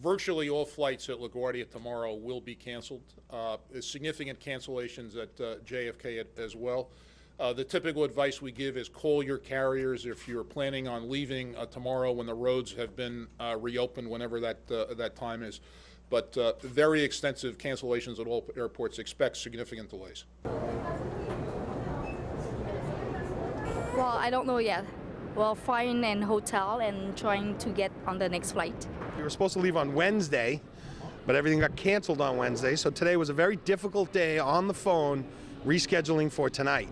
Virtually all flights at LaGuardia tomorrow will be canceled. Significant cancellations at JFK as well. The typical advice we give is call your carriers if you're planning on leaving tomorrow when the roads have been reopened, whenever that time is. But very extensive cancellations at all airports. Expect significant delays. Well, I don't know yet. Well, flying and hotel and trying to get on the next flight. We were supposed to leave on Wednesday, but everything got canceled on Wednesday. So today was a very difficult day on the phone rescheduling for tonight.